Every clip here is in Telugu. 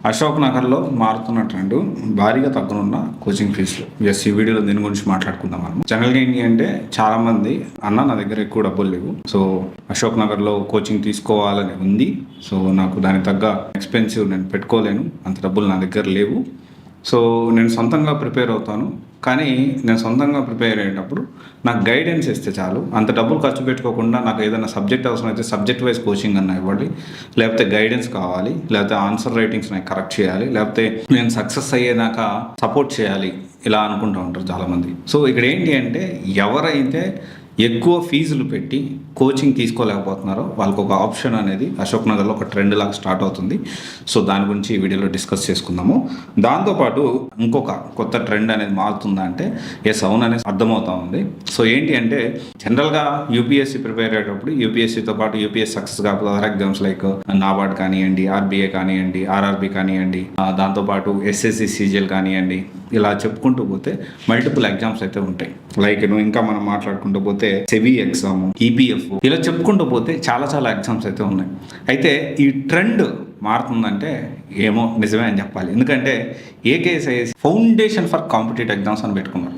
అశోక్ నగర్లో మారుతున్న ట్రెండ్ భారీగా తగ్గనున్న కోచింగ్ ఫీజులు. ఈ వీడియోలో దీని గురించి మాట్లాడుకుందాం. మనం జనరల్గా ఏంటి అంటే చాలా మంది నా దగ్గర ఎక్కువ డబ్బులు లేవు, సో అశోక్ నగర్లో కోచింగ్ తీసుకోవాలని ఉంది, సో నాకు దానికి తగ్గ ఎక్స్పెన్సివ్ నేను పెట్టుకోలేను, అంత డబ్బులు నా దగ్గర లేవు, సో నేను సొంతంగా ప్రిపేర్ అవుతాను. కానీ నేను సొంతంగా ప్రిపేర్ అయ్యేటప్పుడు నాకు గైడెన్స్ ఇస్తే చాలు, అంత డబ్బులు ఖర్చు పెట్టుకోకుండా నాకు ఏదైనా సబ్జెక్ట్ అవసరం అయితే సబ్జెక్ట్ వైజ్ కోచింగ్ అన్న ఇవ్వాలి, లేకపోతే గైడెన్స్ కావాలి, లేకపోతే ఆన్సర్ రైటింగ్స్ నాకు కరెక్ట్ చేయాలి, లేకపోతే నేను సక్సెస్ అయ్యేదాకా సపోర్ట్ చేయాలి, ఇలా అనుకుంటూ ఉంటారు చాలామంది. సో ఇక్కడ ఏంటి అంటే ఎవరైతే ఎక్కువ ఫీజులు పెట్టి కోచింగ్ తీసుకోలేకపోతున్నారో వాళ్ళకు ఒక ఆప్షన్ అనేది అశోక్ నగర్లో ఒక ట్రెండ్ లాగా స్టార్ట్ అవుతుంది. సో దాని గురించి ఈ వీడియోలో డిస్కస్ చేసుకుందాము. దాంతోపాటు ఇంకొక కొత్త ట్రెండ్ అనేది మారుతుందా అంటే అవును అనేది అర్థమవుతా ఉంది. సో ఏంటి అంటే జనరల్గా యూపీఎస్సీ ప్రిపేర్ అయ్యేటప్పుడు యూపీఎస్సీతో పాటు యూపీఎస్సీ సక్సెస్ కాకపోతే అదర్ ఎగ్జామ్స్ లైక్ నాబార్డ్ కానివ్వండి, ఆర్బీఐ కానివ్వండి, ఆర్ఆర్బీ కానివ్వండి, దాంతోపాటు ఎస్ఎస్సి సీజీఎల్ కానివ్వండి, ఇలా చెప్పుకుంటూ పోతే మల్టిపుల్ ఎగ్జామ్స్ అయితే ఉంటాయి. లైక్ ఇంకా మనం మాట్లాడుకుంటూ పోతే సెబీ ఎగ్జామ్, ఈపీఎఫ్, ఇలా చెప్పుకుంటూ పోతే చాలా ఎగ్జామ్స్ అయితే ఉన్నాయి. అయితే ఈ ట్రెండ్ మారుతుందంటే ఏమో నిజమే అని చెప్పాలి. ఎందుకంటే ఏకేఎస్ఐఎస్ ఫౌండేషన్ ఫర్ కాంపిటేటివ్ ఎగ్జామ్స్ అని పెట్టుకున్నారు.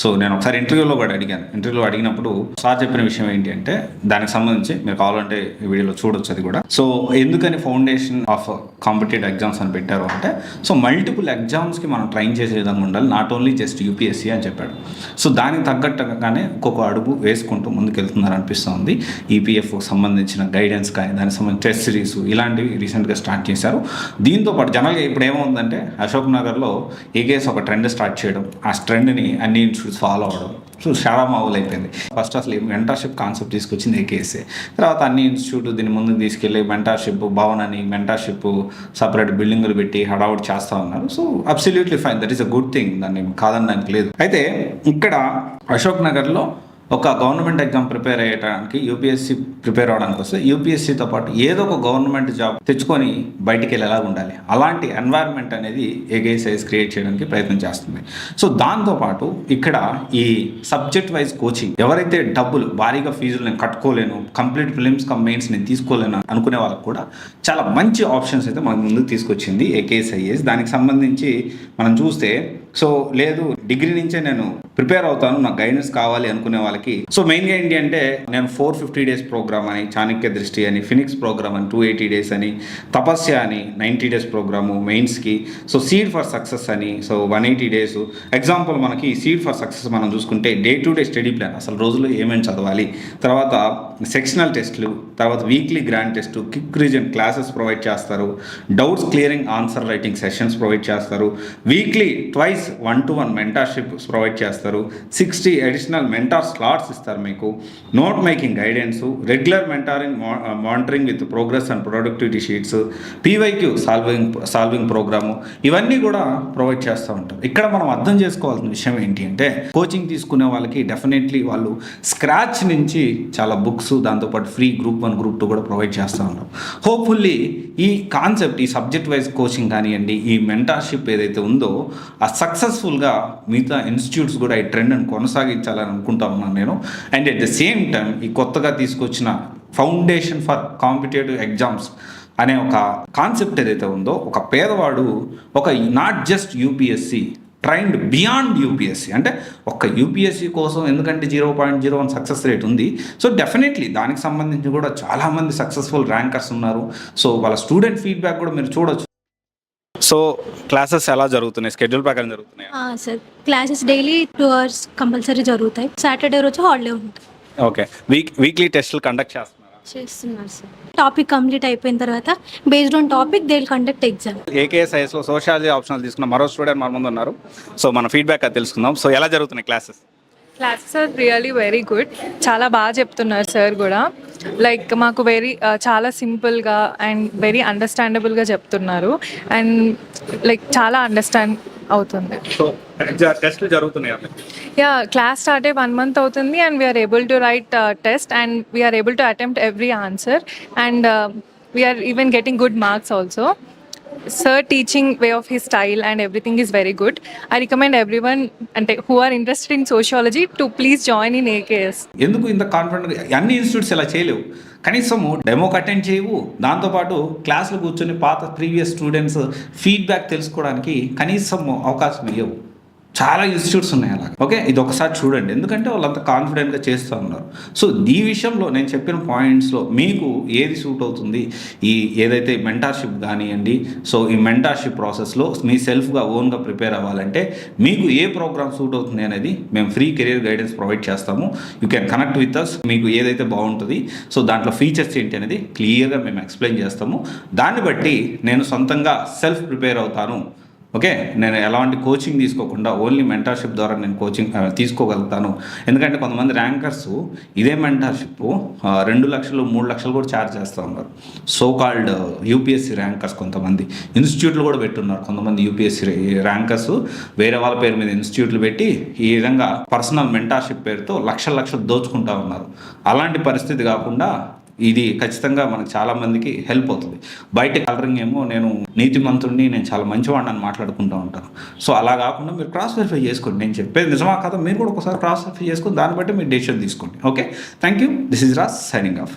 సో నేను ఒకసారి ఇంటర్వ్యూలో కూడా ఇంటర్వ్యూలో అడిగినప్పుడు సార్ చెప్పిన విషయం ఏంటి అంటే దానికి సంబంధించి మీరు కావాలంటే ఈ వీడియోలో చూడొచ్చు అది కూడా. సో ఎందుకని ఫౌండేషన్ ఆఫ్ కాంపిటేటివ్ ఎగ్జామ్స్ అని పెట్టారు అంటే, సో మల్టిపుల్ ఎగ్జామ్స్కి మనం ట్రైన్ చేసే విధంగా ఉండాలి, నాట్ ఓన్లీ జస్ట్ యూపీఎస్సీ అని చెప్పాడు. సో దానికి తగ్గట్టుగానే ఒక్కొక్క అడుగు వేసుకుంటూ ముందుకెళ్తున్నారు అనిపిస్తుంది. ఈపీఎఫ్కి సంబంధించిన గైడెన్స్ కానీ దానికి సంబంధించిన టెస్ట్ సిరీస్ ఇలాంటివి రీసెంట్గా స్టార్ట్ చేశారు. దీంతోపాటు జనరల్గా ఇప్పుడు ఏమవుతుందంటే అశోక్ నగర్లో ఏకేఎస్ ఒక ట్రెండ్ స్టార్ట్ చేయడం, ఆ ట్రెండ్ని అన్ని ఫాలో అవ్వడం, సో చాలా మామూలు అయిపోయింది. ఫస్ట్ అసలు మెంటర్షిప్ కాన్సెప్ట్ తీసుకొచ్చింది ఏకేఎస్ఏ, తర్వాత అన్ని ఇన్స్టిట్యూట్ దీన్ని ముందుకు తీసుకెళ్ళి మెంటర్షిప్ భవన్ అని మెంటర్షిప్ సపరేట్ బిల్డింగులు పెట్టి హడావుడ్ చేస్తూ ఉన్నారు. So absolutely fine, that is a good thing, దాన్ని కాదనడానికి లేదు. అయితే ఇక్కడ అశోక్ నగర్లో ఒక గవర్నమెంట్ ఎగ్జామ్ ప్రిపేర్ అయ్యడానికి యూపీఎస్సీ ప్రిపేర్ అవ్వడానికి వస్తే యూపీఎస్సీతో పాటు ఏదో ఒక గవర్నమెంట్ జాబ్ తెచ్చుకొని బయటికి వెళ్ళేలాగా ఉండాలి, అలాంటి ఎన్వైర్న్మెంట్ అనేది ఏకేఎస్ఐఎస్ క్రియేట్ చేయడానికి ప్రయత్నం చేస్తుంది. సో దాంతోపాటు ఇక్కడ ఈ సబ్జెక్ట్ వైజ్ కోచింగ్, ఎవరైతే డబ్బులు భారీగా ఫీజులు నేను కట్టుకోలేను, కంప్లీట్ ఫిలిమ్స్ మెయిన్స్ నేను తీసుకోలేను అనుకునే వాళ్ళకి కూడా చాలా మంచి ఆప్షన్స్ అయితే మన ముందుకు తీసుకొచ్చింది ఏకేఎస్ఐఎస్. దానికి సంబంధించి మనం చూస్తే, సో లేదు డిగ్రీ నుంచే నేను ప్రిపేర్ అవుతాను, నాకు గైడెన్స్ కావాలి అనుకునే వాళ్ళకి, సో మెయిన్గా ఏంటి అంటే నేను 450 days ప్రోగ్రామ్ అని, చాణక్య దృష్టి అని, ఫినిక్స్ ప్రోగ్రామ్ అని 280 days అని, తపస్య అని 90 days ప్రోగ్రాము మెయిన్స్కి, సో సీడ్ ఫర్ సక్సెస్ అని, సో 180 days. ఎగ్జాంపుల్ మనకి సీడ్ ఫర్ సక్సెస్ మనం చూసుకుంటే day to day study plan, అసలు రోజులో ఏమేమి చదవాలి, తర్వాత సెక్షనల్ టెస్ట్లు, తర్వాత weekly grand test, quick revision classes provide చేస్తారు, doubts clearing answer writing sessions provide చేస్తారు, weekly twice 1-to-1 mentorship provide చేస్తారు, 60 అడిషనల్ మెంటార్ స్లాట్స్ ఇస్తారు మీకు, note making guidance, regular mentoring monitoring with progress and productivity sheets, PYQ solving programme, ఇవన్నీ కూడా ప్రొవైడ్ చేస్తూ ఉంటారు. ఇక్కడ మనం అర్థం చేసుకోవాల్సిన విషయం ఏంటి అంటే కోచింగ్ తీసుకునే వాళ్ళకి డెఫినెట్లీ వాళ్ళు స్క్రాచ్ నుంచి చాలా బుక్స్, దాంతోపాటు ఫ్రీ గ్రూప్ 1 గ్రూప్ 2 కూడా ప్రొవైడ్ చేస్తూ ఉంటారు. హోప్ఫుల్లీ ఈ కాన్సెప్ట్, ఈ సబ్జెక్ట్ వైజ్ కోచింగ్ కానివ్వండి, ఈ మెంటార్షిప్ ఏదైతే ఉందో ఆ సక్సెస్ఫుల్గా మిగతా ఇన్స్టిట్యూట్స్ కూడా ఈ ట్రెండ్ని కొనసాగించాలని అనుకుంటా ఉన్నాను నేను. And at the same time ఈ కొత్తగా తీసుకొచ్చిన ఫౌండేషన్ ఫర్ కాంపిటేటివ్ ఎగ్జామ్స్ అనే ఒక కాన్సెప్ట్ ఏదైతే ఉందో, ఒక పేదవాడు ఒక not just UPSC trained beyond UPSC, అంటే ఒక్క యూపీఎస్సీ కోసం, ఎందుకంటే 0.01 సక్సెస్ రేట్ ఉంది. సో డెఫినెట్లీ దానికి సంబంధించి కూడా చాలామంది సక్సెస్ఫుల్ ర్యాంకర్స్ ఉన్నారు. సో వాళ్ళ స్టూడెంట్ ఫీడ్బ్యాక్ కూడా మీరు చూడొచ్చు. సో క్లాసెస్ ఎలా జరుగుతున్నాయి, షెడ్యూల్ ప్రకారం జరుగుతున్నాయి sir? Classes daily 2 hours compulsory జరుగుతాయి, సాటర్డే రోజు హాలిడే ఉంటుంది. ఓకే, వీక్లీ టెస్టులు కండక్ట్ చేస్తున్నారు సార్. టాపిక్ కంప్లీట్ అయిపోయిన తర్వాత based on topic they will conduct exam. ఏకేఎస్ఐఎస్లో సోషాలజీ ఆప్షనల్ తీసుకున్న మరో స్టూడెంట్ మన ముందు ఉన్నారు. సో మన ఫీడ్బ్యాక్ అది తెలుసుకుందాం. సో ఎలా జరుగుతున్నాయి classes? Classes are really very good, చాలా బాగా చెప్తున్నారు సార్ కూడా. లైక్ మాకు చాలా సింపుల్గా అండ్ వెరీ అండర్స్టాండబుల్గా చెప్తున్నారు, అండ్ లైక్ చాలా అండర్స్టాండ్ అవుతుంది. సో టెస్ట్లు జరుగుతున్నాయి. యా, క్లాస్ స్టార్ట్ అయ్యి 1 month అవుతుంది, and we are able to write test, and we are able to attempt every answer, and we are even getting good marks also. sir teaching way of his style and everything is very good. I recommend everyone and who are interested in sociology to please join in AKS. ఎందుకు ఇంత కాన్ఫిడెంట్గా అన్ని ఇన్స్టిట్యూట్స్ ఇలా చేయలేవు? కనీసము డెమోకి అటెండ్ చేయవు, దాంతోపాటు క్లాసులు కూర్చొని పాత ప్రీవియస్ స్టూడెంట్స్ ఫీడ్బ్యాక్ తెలుసుకోవడానికి కనీసం అవకాశం ఇవ్వవు. చాలా ఇన్స్టిట్యూట్స్ ఉన్నాయి అలా. ఓకే, ఇది ఒకసారి చూడండి, ఎందుకంటే వాళ్ళంతా కాన్ఫిడెంట్గా చేస్తూ ఉన్నారు. సో ఈ విషయంలో నేను చెప్పిన పాయింట్స్లో మీకు ఏది సూట్ అవుతుంది, ఈ ఏదైతే మెంటార్షిప్ కానివ్వండి, సో ఈ మెంటార్షిప్ ప్రాసెస్లో మీ సెల్ఫ్గా ఓన్గా ప్రిపేర్ అవ్వాలంటే మీకు ఏ ప్రోగ్రామ్ సూట్ అవుతుంది అనేది మేము ఫ్రీ కెరీర్ గైడెన్స్ ప్రొవైడ్ చేస్తాము. You can connect with us. మీకు ఏదైతే బాగుంటుంది, సో దాంట్లో ఫీచర్స్ ఏంటి అనేది క్లియర్గా మేము ఎక్స్ప్లెయిన్ చేస్తాము. దాన్ని బట్టి నేను సొంతంగా సెల్ఫ్ ప్రిపేర్ అవుతాను. ఓకే, నేను ఎలాంటి కోచింగ్ తీసుకోకుండా ఓన్లీ మెంటార్షిప్ ద్వారా నేను కోచింగ్ తీసుకోగలుగుతాను. ఎందుకంటే కొంతమంది ర్యాంకర్స్ ఇదే మెంటార్షిప్ 2 లక్షలు 3 లక్షలు కూడా ఛార్జ్ చేస్తూ ఉన్నారు. సో కాల్డ్ యూపీఎస్సీ ర్యాంకర్స్ కొంతమంది ఇన్స్టిట్యూట్లు కూడా పెట్టున్నారు. కొంతమంది యూపీఎస్సీ ర్యాంకర్స్ వేరే వాళ్ళ పేరు మీద ఇన్స్టిట్యూట్లు పెట్టి ఈ విధంగా పర్సనల్ మెంటార్షిప్ పేరుతో లక్షలు దోచుకుంటా ఉన్నారు. అలాంటి పరిస్థితి కాకుండా ఇది ఖచ్చితంగా మనకు చాలా మందికి హెల్ప్ అవుతుంది. బయట కలరింగ్ ఏమో నేను నీతిమంతుడిని, నేను చాలా మంచివాడిని అని మాట్లాడుకుంటూ ఉంటాను. సో అలా కాకుండా మీరు క్రాస్ వెరిఫై చేసుకోండి. నేను చెప్పేది నిజమా కదా, మీరు కూడా ఒకసారి క్రాస్ వెరిఫై చేసుకొని దాన్ని బట్టి మీరు డెసిషన్ తీసుకోండి. Okay, thank you. This is Raj signing off.